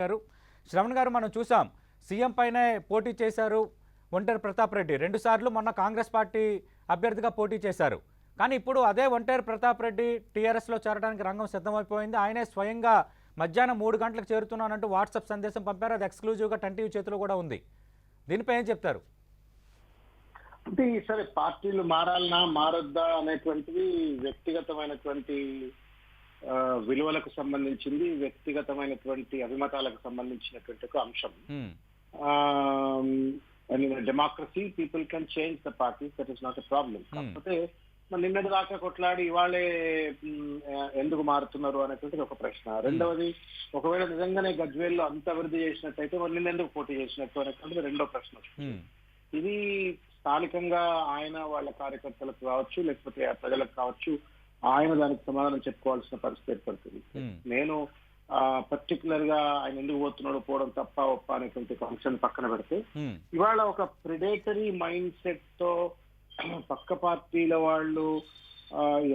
గారు శ్రవణ్ గారు మనం చూసాం సీఎం పైనే పోటీ చేశారు ఒంటేరు ప్రతాప్ రెడ్డి రెండుసార్లు మొన్న కాంగ్రెస్ పార్టీ అభ్యర్థిగా పోటీ చేశారు కానీ ఇప్పుడు అదే ఒంటేరు ప్రతాప్ రెడ్డి టీఆర్ఎస్లో చేరడానికి రంగం సిద్ధమైపోయింది ఆయనే స్వయంగా మధ్యాహ్నం 3 గంటలకు చేరుతున్నానంటూ వాట్సాప్ సందేశం పంపారు అది ఎక్స్క్లూజివ్గా 10 టీవీ చేతిలో కూడా ఉంది దీనిపై ఏం చెప్తారు అంటే సరే పార్టీలు మారాలనా మారొద్దా అనేటువంటిది వ్యక్తిగతమైనటువంటి విలువలకు సంబంధించింది వ్యక్తిగతమైనటువంటి అభిమతాలకు సంబంధించినటువంటి ఒక అంశం democracy people can change the parties that is not a problem కాకపోతే నిన్నటి దాకా కొట్లాడి ఇవాళే ఎందుకు మారుతున్నారు అనేటువంటిది ఒక ప్రశ్న రెండవది ఒకవేళ నిజంగానే గజ్వేల్లో అంత అభివృద్ధి చేసినట్టయితే మరి నిన్న ఎందుకు పోటీ చేసినట్టు అనేటువంటిది రెండో ప్రశ్న ఇది స్థానికంగా ఆయన వాళ్ళ కార్యకర్తలకు కావచ్చు లేకపోతే ప్రజలకు కావచ్చు ఆయన దానికి సమాధానం చెప్పుకోవాల్సిన పరిస్థితి ఏర్పడుతుంది నేను పర్టికులర్ గా ఆయన ఎందుకు పోవడం తప్ప ఒప్ప అనేటువంటి అంశాన్ని పక్కన పెడితే ఇవాళ ఒక ప్రిడేటరీ మైండ్ సెట్ తో పక్క పార్టీల వాళ్ళు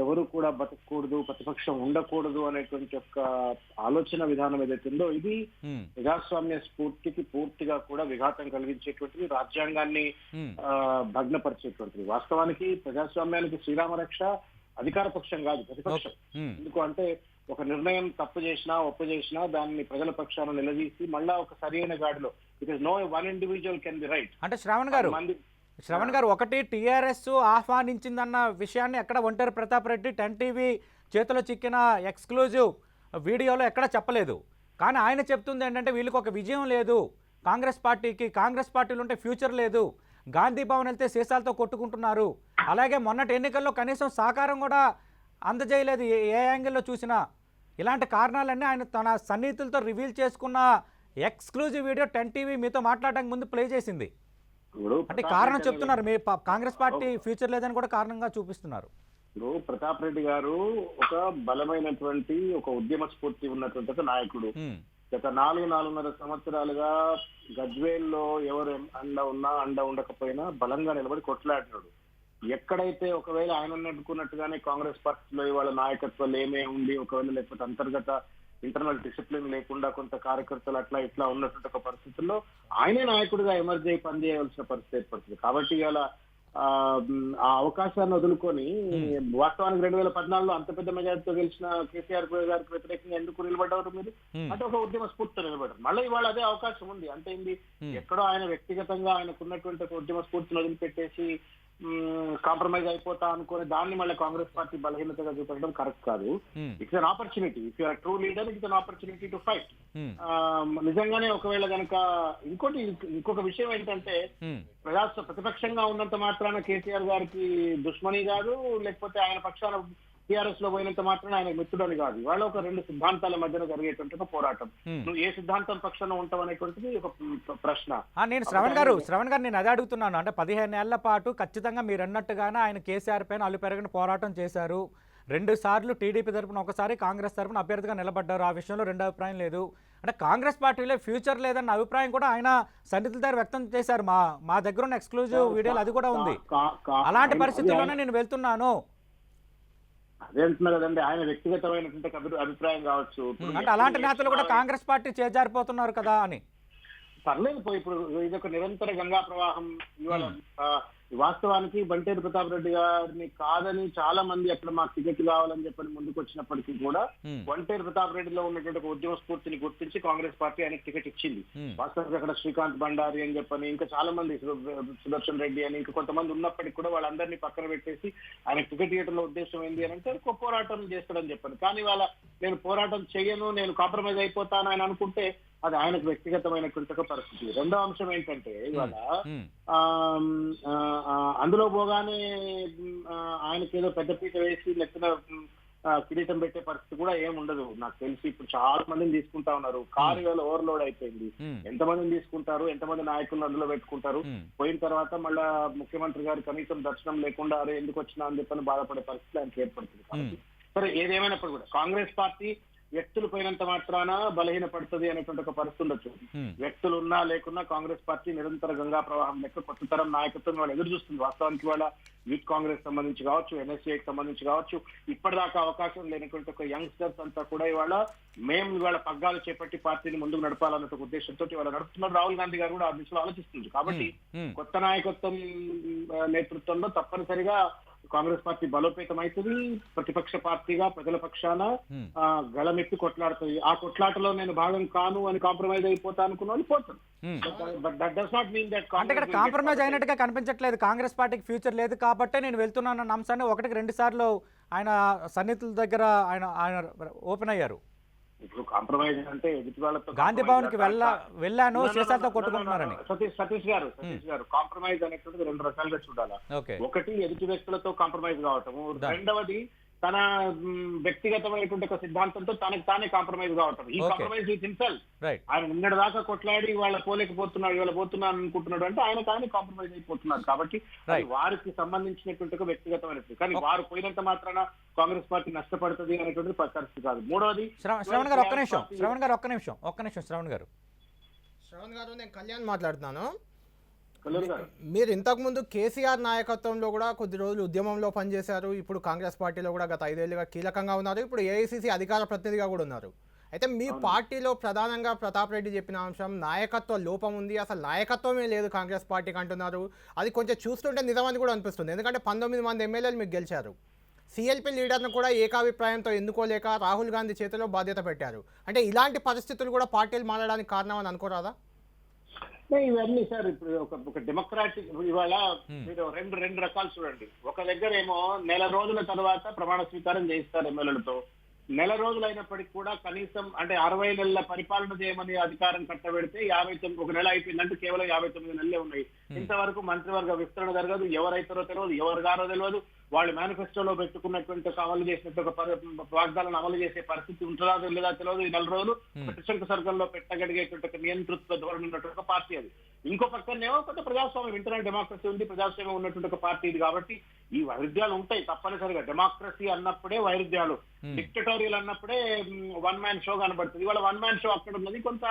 ఎవరు కూడా బతకూడదు ప్రతిపక్షం ఉండకూడదు అనేటువంటి ఒక ఆలోచన విధానం ఏదైతుందో ఇది ప్రజాస్వామ్య స్ఫూర్తికి పూర్తిగా కూడా విఘాతం కలిగించేటువంటిది రాజ్యాంగాన్ని భగ్నపరిచేటువంటిది వాస్తవానికి ప్రజాస్వామ్యానికి శ్రీరామ రక్ష అధికార పక్షం కాదు ప్రతిపక్షం ఎందుకు అంటే ఒక నిర్ణయం తప్పు చేసినా ఒప్పు చేసినా దాన్ని ప్రజల పక్షాన నిలదీసి మళ్ళా ఒక సరైన గాడిలో because no one individual can be right అంటే శ్రవణ్ గారు ఒకటి టీఆర్ఎస్ ఆహ్వానించిందన్న విషయాన్ని ఎక్కడ ఒంటేరు ప్రతాప్ రెడ్డి 10 టీవీ చేతిలో చిక్కిన ఎక్స్క్లూజివ్ వీడియోలో ఎక్కడ చెప్పలేదు కానీ ఆయన చెప్తుంది ఏంటంటే వీళ్ళకి ఒక విజయం లేదు కాంగ్రెస్ పార్టీలో ఉంటే ఫ్యూచర్ లేదు గాంధీ భవన్ వెళ్తే సీసాలతో కొట్టుకుంటున్నారు అలాగే మొన్నటి ఎన్నికల్లో కనీసం సహకారం కూడా అందజేయలేదు ఏ యాంగిల్లో చూసినా ఇలాంటి కారణాలన్నీ ఆయన తన సన్నిహితులతో రివీల్ చేసుకున్న ఎక్స్క్లూజివ్ వీడియో 10 టీవీ మీతో మాట్లాడడానికి ముందు ప్లే చేసింది అంటే కారణం చెప్తున్నారు మీ కాంగ్రెస్ పార్టీ ఫ్యూచర్ లేదని కూడా కారణంగా చూపిస్తున్నారు ఇప్పుడు ప్రతాప్ రెడ్డి గారు ఒక బలమైనటువంటి ఒక ఉద్యమ స్ఫూర్తి ఉన్నటువంటి ఒక నాయకుడు గత 4.5 సంవత్సరాలుగా గజ్వేల్లో ఎవరు అండ ఉండకపోయినా బలంగా నిలబడి కొట్లాడినాడు ఎక్కడైతే ఒకవేళ ఆయన అనుకున్నట్టుగానే కాంగ్రెస్ పార్టీలో ఇవాళ నాయకత్వాలు ఏమే ఉంది ఒకవేళ లేకపోతే అంతర్గత ఇంటర్నల్ డిసిప్లిన్ లేకుండా కొంత కార్యకర్తలు అట్లా ఇట్లా ఉన్నటువంటి ఒక పరిస్థితుల్లో ఆయనే నాయకుడిగా ఎమర్జ్ అయి పనిచేయవలసిన పరిస్థితి ఏర్పడుతుంది కాబట్టి ఇవాళ ఆ అవకాశాన్ని వదులుకొని వాస్తవానికి 2014లో అంత పెద్ద మెజార్టీతో గెలిచిన కేసీఆర్ గారికి వ్యతిరేకంగా ఎందుకు నిలబడ్డారు మీరు అంటే ఒక ఉద్యమ స్ఫూర్తితో నిలబడ్డారు మళ్ళీ ఇవాళ అదే అవకాశం ఉంది అంటే ఏంది ఎక్కడో ఆయన వ్యక్తిగతంగా ఆయనకున్నటువంటి ఒక ఉద్యమ స్ఫూర్తిని వదిలిపెట్టేసి కాంప్రమైజ్ అయిపోతా అనుకుని దాన్ని మళ్ళీ కాంగ్రెస్ పార్టీ బలహీనతగా చూపించడం కరెక్ట్ కాదు it's an opportunity if you're true leader it's an opportunity to fight నిజంగానే ఒకవేళ కనుక ఇంకొక విషయం ఏంటంటే ప్రతిపక్షంగా ఉన్నంత మాత్రాన కేసీఆర్ గారికి దుష్మని కాదు లేకపోతే ఆయన పక్షాన టీఆర్ఎస్ లో పోయినంత మాత్రం ఆయన మిత్రుడని కాదు ఇవాళ ఒక 2 సిద్ధాంతాల మధ్యన జరిగేటువంటి ఒక పోరాటం నువ్వు ఏ సిద్ధాంతం పక్షాన ఉంటావు అనేటువంటిది ఒక ప్రశ్న నేను శ్రవణ్ గారు నేను అదే అడుగుతున్నాను అంటే 15 ఏళ్ల పాటు ఖచ్చితంగా మీరు అన్నట్టుగానే ఆయన కేసీఆర్ పైన అలుపెరగని పోరాటం చేశారు 2 సార్లు టీడీపీ తరపున ఒకసారి కాంగ్రెస్ తరపున అభ్యర్థిగా నిలబడ్డారు ఆ విషయంలో 2 అభిప్రాయం లేదు అంటే కాంగ్రెస్ పార్టీలో ఫ్యూచర్ లేదన్న అభిప్రాయం కూడా ఆయన సన్నిహితుల దగ్గర వ్యక్తం చేశారు మా దగ్గర ఉన్న ఎక్స్క్లూజివ్ వీడియోలు అది కూడా ఉంది అలాంటి పరిస్థితుల్లోనే నేను వెళ్తున్నాను అదే అంటున్నా కదండి ఆయన వ్యక్తిగతమైనటువంటి అభిప్రాయం కావచ్చు అంటే అలాంటి నేతలు కూడా కాంగ్రెస్ పార్టీ చేజారిపోతున్నారు కదా అని పర్లేదు ఇప్పుడు ఇదొక నిరంతర గంగా ప్రవాహం ఇవాళ వాస్తవానికి బంటేరు ప్రతాప్ రెడ్డి గారిని కాదని చాలా మంది అక్కడ మాకు టికెట్ కావాలని చెప్పని ముందుకు వచ్చినప్పటికీ కూడా బంటేరు ప్రతాప్ రెడ్డిలో ఉన్నటువంటి ఒక ఉద్యమ స్ఫూర్తిని గుర్తించి కాంగ్రెస్ పార్టీ ఆయనకు టికెట్ ఇచ్చింది వాస్తవానికి అక్కడ శ్రీకాంత్ బండారి అని చెప్పని ఇంకా చాలా మంది సుదర్శన్ రెడ్డి అని ఇంకా కొంతమంది ఉన్నప్పటికీ కూడా వాళ్ళందరినీ పక్కన పెట్టేసి ఆయనకు టికెట్ ఇవ్వడంలో ఉద్దేశం ఏంటి అని అంటే ఒక పోరాటం చేస్తాడని చెప్పాను కానీ వాళ్ళ నేను పోరాటం చేయను నేను కాంప్రమైజ్ అయిపోతాను ఆయన అనుకుంటే అది ఆయనకు వ్యక్తిగతమైనటువంటి ఒక పరిస్థితి రెండో అంశం ఏంటంటే ఇవాళ అందులో పోగానే ఆయనకి ఏదో పెద్దపీట వేసి లెక్కన కిరీటం పెట్టే పరిస్థితి కూడా ఏముండదు నాకు తెలిసి ఇప్పుడు చాలా మందిని తీసుకుంటా ఉన్నారు కారు ఇవాళ ఓవర్లోడ్ అయిపోయింది ఎంతమందిని తీసుకుంటారు ఎంతమంది నాయకులను అందులో పెట్టుకుంటారు పోయిన తర్వాత మళ్ళా ముఖ్యమంత్రి గారు కనీసం దర్శనం లేకుండా అరే ఎందుకు వచ్చినా అని చెప్పని బాధపడే పరిస్థితి ఆయనకి ఏర్పడుతుంది కాబట్టి సరే ఏదేమైనప్పుడు కూడా కాంగ్రెస్ పార్టీ వ్యక్తులు పోయినంత మాత్రాన బలహీన పడుతుంది అనేటువంటి ఒక పరిస్థితి ఉండొచ్చు. వ్యక్తులు ఉన్నా లేకున్నా కాంగ్రెస్ పార్టీ నిరంతర గంగా ప్రవాహం లెక్క కొత్త తరం నాయకత్వం వాళ్ళు ఎదురు చూస్తుంది. వాస్తవానికి వాళ్ళ యూత్ కాంగ్రెస్ సంబంధించి కావచ్చు, ఎన్ఎస్ఏకి సంబంధించి కావచ్చు, ఇప్పటిదాకా అవకాశం లేనటువంటి ఒక యంగ్స్టర్స్ అంతా కూడా మేము ఇవాళ పగ్గాలు చేపట్టి పార్టీని ముందుకు నడపాలన్న ఉద్దేశంతో ఇవాళ నడుపుతున్నారు. రాహుల్ గాంధీ గారు కూడా ఆ దిశలో ఆలోచిస్తుంది. కాబట్టి కొత్త నాయకత్వం నేతృత్వంలో తప్పనిసరిగా కాంగ్రెస్ పార్టీ బలోపేతం అవుతుంది. ప్రతిపక్ష పార్టీగా ప్రజల పక్షాన గళమెత్తి కొట్లాడుతుంది. ఆ కొట్లాటలో నేను భాగం కాను అని కాంప్రమైజ్ అయిపోతా అనుకున్న వాళ్ళు పోతారు. అంటే ఇక్కడ కాంప్రమైజ్ అయినట్టుగా కనిపించట్లేదు. కాంగ్రెస్ పార్టీకి ఫ్యూచర్ లేదు కాబట్టి నేను వెళ్తున్నానన్న అంశాన్ని 1-2 సార్లు ఆయన సన్నిహితుల దగ్గర ఆయన ఓపెన్ అయ్యారు. ఇప్పుడు కాంప్రమైజ్ అంటే ఎదుటి వాళ్ళతో గాంధీ భవన్ కి వెళ్ళాను సీసాలతో కొట్టుకుంటున్నారని. సతీష్ గారు కాంప్రమైజ్ అనేటువంటిది 2 రకాలుగా చూడాలి. ఒకటి ఎదుటి వ్యక్తులతో కాంప్రమైజ్ కావటము, రెండవది తన వ్యక్తిగతమైనటువంటి ఒక సిద్ధాంతంతో తనకు తానే కాంప్రమైజ్ కావటం. ఈ కాంప్రమైజ్ విత్ హిమ్సెల్ఫ్. ఆయన నిన్నటి దాకా కొట్లాడి వాళ్ళ పోలేకపోతున్నాడు, ఇవాళ పోతున్నాను అనుకుంటున్నాడు అంటే ఆయన కానీ కాంప్రమైజ్ అయిపోతున్నాడు. కాబట్టి వారికి సంబంధించినటువంటి ఒక వ్యక్తిగతమైనటువంటి, కానీ వారు పోయినంత మాత్రాన కాంగ్రెస్ పార్టీ నష్టపడుతుంది అనేటువంటిది పరిస్థితి కాదు. మూడవది శ్రవణ్ గారు ఒక్క నిమిషం శ్రవణ్ గారు నేను కళ్యాణ్ మాట్లాడుతున్నాను. మీరు ఇంతకుముందు కేసీఆర్ నాయకత్వంలో కూడా కొద్ది రోజులు ఉద్యమంలో పనిచేశారు. ఇప్పుడు కాంగ్రెస్ పార్టీలో కూడా గత 5 ఏళ్లుగా కీలకంగా ఉన్నారు. ఇప్పుడు ఏఐసీసీ అధికార ప్రతినిధిగా కూడా ఉన్నారు. అయితే మీ పార్టీలో ప్రధానంగా ప్రతాప్ రెడ్డి చెప్పిన అంశం నాయకత్వ లోపం ఉంది, అసలు నాయకత్వమే లేదు కాంగ్రెస్ పార్టీకి అంటున్నారు. అది కొంచెం చూస్తుంటే నిజమని కూడా అనిపిస్తుంది. ఎందుకంటే 19 మంది ఎమ్మెల్యేలు మీకు గెలిచారు. సిఎల్పి లీడర్ను కూడా ఏకాభిప్రాయంతో ఎన్నుకోలేక రాహుల్ గాంధీ చేతిలో బాధ్యత పెట్టారు. అంటే ఇలాంటి పరిస్థితులు కూడా పార్టీలు మారడానికి కారణం అని అనుకోరాదా? ఇవన్నీ సార్ ఇప్పుడు ఒక డెమోక్రాటిక్ ఇవాళ మీరు రెండు రకాలు చూడండి. ఒక దగ్గర ఏమో నెల రోజుల తర్వాత ప్రమాణ స్వీకారం చేయిస్తారు ఎమ్మెల్యేలతో. నెల రోజులు అయినప్పటికీ కూడా కనీసం అంటే 60 నెలల పరిపాలన చేయమని అధికారం కట్టబెడితే 59 ఒక నెల అయిపోయిందంటే కేవలం 59 నెలలే ఉన్నాయి. ఇంతవరకు మంత్రివర్గ విస్తరణ జరగదు. ఎవరైతారో తెలియదు, ఎవరు గారో తెలియదు. వాళ్ళు మేనిఫెస్టోలో పెట్టుకున్నటువంటి అమలు చేసినట్టు ఒక వాగ్దానాలను అమలు చేసే పరిస్థితి ఉంటుందా లేదా తెలియదు. ఈ 4 రోజులు త్రిశంకు సర్గంలో పెట్టగలిగేటువంటి ఒక నియంతృత్వ ధోరణి ఉన్నటువంటి ఒక పార్టీ అది. ఇంకో పక్కనేమో కొంత ప్రజాస్వామ్యం, ఇంటర్నల్ డెమోక్రసీ ఉంది, ప్రజాస్వామ్యం ఉన్నటువంటి ఒక పార్టీ ఇది. కాబట్టి ఈ వైరుధ్యాలు ఉంటాయి తప్పనిసరిగా. డెమోక్రసీ అన్నప్పుడే వైరుధ్యాలు, డిక్టటోరియల్ అన్నప్పుడే వన్ మ్యాన్ షో కనబడుతుంది. ఇవాళ వన్ మ్యాన్ షో అక్కడ ఉన్నది. కొంత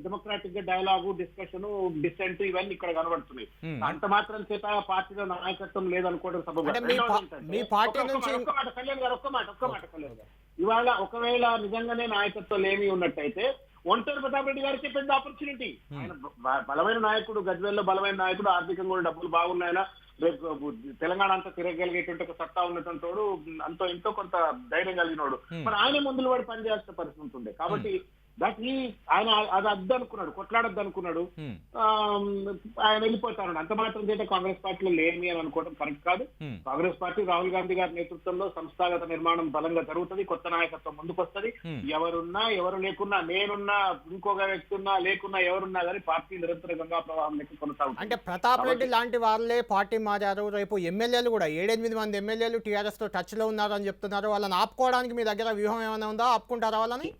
డెమోక్రాటిక్ గా డైలాగు, డిస్కషన్, డిసెంట్ ఇవన్నీ ఇక్కడ కనబడుతున్నాయి. అంత మాత్రం చేత పార్టీలో నాయకత్వం లేదనుకోవడం సబబు. ఇవాళ ఒకవేళ నిజంగానే నాయకత్వం లేమి ఉన్నట్టయితే ఒంటరి ప్రతాప్ రెడ్డి గారికి పెద్ద ఆపర్చునిటీ. ఆయన బలమైన నాయకుడు, గజ్వేల్లో బలమైన నాయకుడు, ఆర్థికంగా కూడా డబ్బులు బాగున్నాయన, రేపు తెలంగాణ అంతా తిరగలిగేటువంటి ఒక సత్తా ఉన్నటువంటి వాడు, అంతో ఎంతో కొంత ధైర్యం కలిగినోడు. మరి ఆయన ముందులు పడి పనిచేయాల్సిన పరిస్థితి ఉండే. కాబట్టి ఆయన అది అద్దనుకున్నాడు, కొట్లాడద్దు అనుకున్నాడు, ఆయన వెళ్ళిపోతాడు. అంత మాత్రం చేత కాంగ్రెస్ పార్టీలో లేమి అని అనుకోవడం కరెక్ట్ కాదు. కాంగ్రెస్ పార్టీ రాహుల్ గాంధీ గారి నేతృత్వంలో సంస్థాగత నిర్మాణం బలంగా జరుగుతుంది. కొత్త నాయకత్వం ముందుకు వస్తుంది. ఎవరున్నా ఎవరు లేకున్నా, నేనున్నా ఇంకొక వ్యక్తి ఉన్నా లేకున్నా, ఎవరున్నా కానీ పార్టీ నిరంతర గంగా ప్రవాహం లెక్క కొనసాగుతుంది. అంటే ప్రతాప్ రెడ్డి లాంటి వాళ్ళే పార్టీ మారారు. రేపు ఎమ్మెల్యేలు కూడా 7-8 మంది ఎమ్మెల్యేలు టీఆర్ఎస్ తో టచ్ లో ఉన్నారు అని చెప్తున్నారు. వాళ్ళని ఆపుకోవడానికి మీ దగ్గర వ్యూహం ఏమైనా ఉందా? ఆపుకుంటారా వాళ్ళని?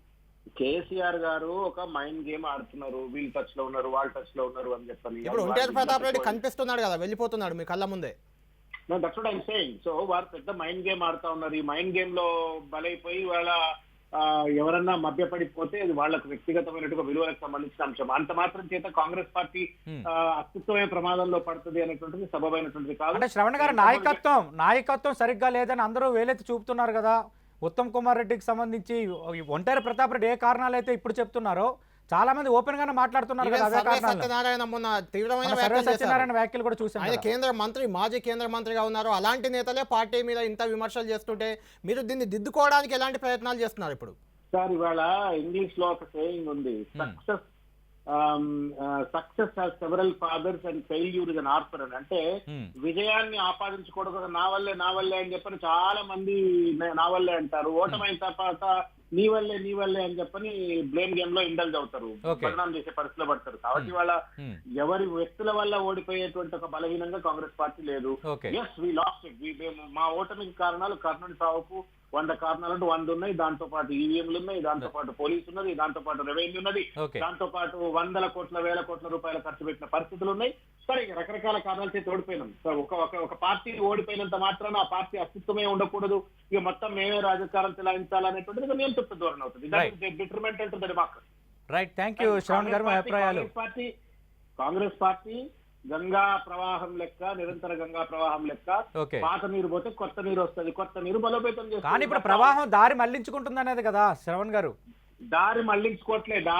కేసీఆర్ గారు ఒక మైండ్ గేమ్ ఆడుతున్నారు. వీళ్ళు టచ్ లో ఉన్నారు, వాళ్ళు టచ్ లో ఉన్నారు అని చెప్పని. ఇప్పుడు ఒంటేరు ప్రతాప్ రెడ్డి కనిపిస్తున్నాడు కదా, వెళ్ళిపోతున్నాడు మీ కళ్ళ ముందే. That's what I am saying. So వారు పెద్ద మైండ్ గేమ్ ఆడుతా ఉన్నారు. ఈ మైండ్ గేమ్ లో బలైపోయి వాళ్ళ ఎవరన్నా మభ్యపడిపోతే అది వాళ్ళకు వ్యక్తిగతమైనటువంటి విలువలకు సంబంధించిన అంశం. అంత మాత్రం చేత కాంగ్రెస్ పార్టీ అస్తిత్వమే ప్రమాదంలో పడుతుంది అనేటువంటిది సబబైనటువంటిది కాదు. అంటే శ్రవణ్ గారు నాయకత్వం సరిగ్గా లేదని అందరూ వేలెత్తి చూపుతున్నారు కదా. ఉత్తమ్ కుమార్ రెడ్డికి సంబంధించి ఒంటరి ప్రతాప్ రెడ్డి ఏ కారణాలు అయితే ఇప్పుడు చెప్తున్నారో చాలా మంది ఓపెన్ గానే మాట్లాడుతున్నారు కదా. సత్యనారాయణ వ్యాఖ్యలు కూడా చూసాం. ఆయన కేంద్ర మంత్రి, మాజీ కేంద్ర మంత్రిగా ఉన్నారు. అలాంటి నేతలే పార్టీ మీద ఇంత విమర్శలు చేస్తుంటే మీరు దీన్ని దిద్దుకోవడానికి ఎలాంటి ప్రయత్నాలు చేస్తున్నారు ఇప్పుడు? సార్ ఇవాళ ఇంగ్లీష్ లో ఒక సేయింగ్ ఉంది, success has several fathers and failure is an orphan అని. అంటే విజయాన్ని ఆపాదించుకోవడం నా వల్లే అని చెప్పని చాలా మంది నా వల్లే అంటారు. ఓటమైన తర్వాత నీ వల్లే అని చెప్పని బ్లేమ్ గేమ్ లో ఇండల్జ్ అవుతారు, పరిణామం చేసే పరిస్థితిలో పడతారు. కాబట్టి వాళ్ళ ఎవరి వ్యక్తుల వల్ల ఓడిపోయేటువంటి ఒక బలహీనంగా కాంగ్రెస్ పార్టీ లేదు. Yes we lost it. మా ఓటమికి కారణాలు కర్ణుడి సావుకు 100 కారణాలంటూ 100 ఉన్నాయి. దాంతో పాటు ఈవీఎంలు ఉన్నాయి, దాంతో పాటు పోలీసు ఉన్నది, దాంతో పాటు రెవెన్యూ ఉన్నది, ఓకే దాంతో పాటు 100 కోట్ల 1000 కోట్ల రూపాయల ఖర్చు పెట్టిన పరిస్థితులు ఉన్నాయి. సరే ఇక రకరకాల కారణాలు చేతి ఓడిపోయినాం. సరే ఒక పార్టీ ఓడిపోయినంత మాత్రాన ఆ పార్టీ అస్తిత్వమే ఉండకూడదు, ఇక మొత్తం మేమే రాజకారం చెలాయించాలనేటువంటిది నేను చెప్తే దూరం అవుతుంది. డిటర్మెంట్ to the democracy. Right, thank you Shravan గారు, మీ అభిప్రాయాలు. కాంగ్రెస్ పార్టీ గంగా ప్రవాహం లెక్క, నిరంతర గంగా ప్రవాహం లెక్క, ఓకే పాత నీరు పోతే కొత్త నీరు వస్తుంది, కొత్త నీరు బలోపేతం కానీ చేస్తుంది. ఇప్పుడు ప్రవాహం దారి మళ్లించుకుంటుంది అనేది కదా శ్రవణ్ గారు. దారి మళ్లించుకోవట్లే.